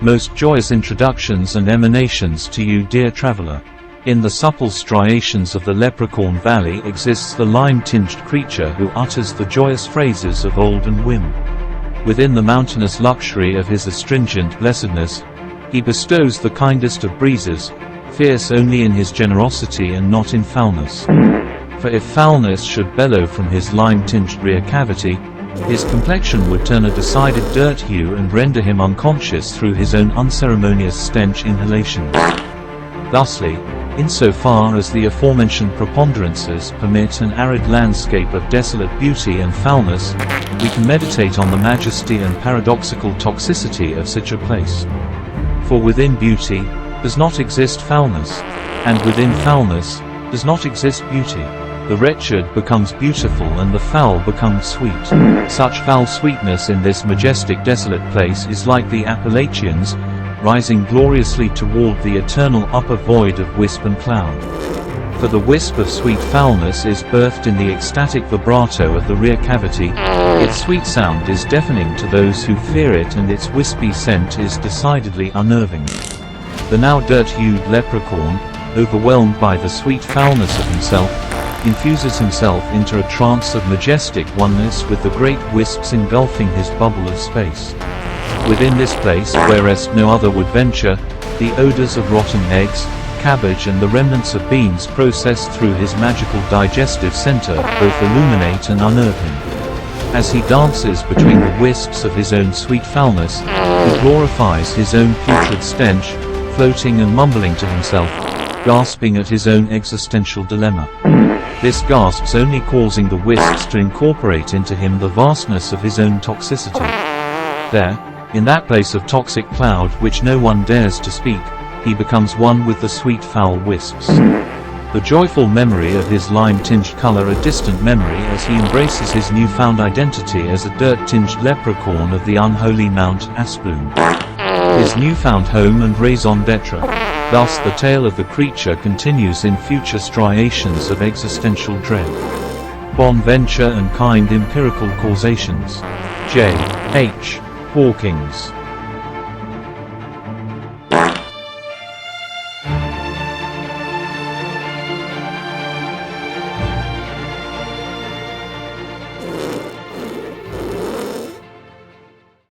Most joyous introductions and emanations to you, dear traveler. In the supple striations of the Leprechaun Valley exists the lime-tinged creature who utters the joyous phrases of olden whim. Within the mountainous luxury of his astringent blessedness, he bestows the kindest of breezes, fierce only in his generosity and not in foulness. For if foulness should bellow from his lime-tinged rear cavity, his complexion would turn a decided dirt hue and render him unconscious through his own unceremonious stench inhalations. Thusly, insofar as the aforementioned preponderances permit an arid landscape of desolate beauty and foulness, we can meditate on the majesty and paradoxical toxicity of such a place. For within beauty does not exist foulness, and within foulness does not exist beauty. The wretched becomes beautiful and the foul becomes sweet. Such foul sweetness in this majestic desolate place is like the Appalachians, rising gloriously toward the eternal upper void of wisp and cloud. For the wisp of sweet foulness is birthed in the ecstatic vibrato of the rear cavity. Its sweet sound is deafening to those who fear it, and its wispy scent is decidedly unnerving. The now dirt-hued leprechaun, overwhelmed by the sweet foulness of himself, infuses himself into a trance of majestic oneness with the great wisps engulfing his bubble of space. Within this place, whereas no other would venture, the odors of rotten eggs, cabbage and the remnants of beans processed through his magical digestive center both illuminate and unnerve him. As he dances between the wisps of his own sweet foulness, he glorifies his own putrid stench, floating and mumbling to himself, gasping at his own existential dilemma. This gasps only causing the wisps to incorporate into him the vastness of his own toxicity. There, in that place of toxic cloud which no one dares to speak, he becomes one with the sweet foul wisps. The joyful memory of his lime-tinged color a distant memory as he embraces his newfound identity as a dirt-tinged leprechaun of the unholy Mount Asplund. His newfound home and raison d'etre. Thus the tale of the creature continues in future striations of existential dread. Bonventure and kind empirical causations. J. H. Hawkings.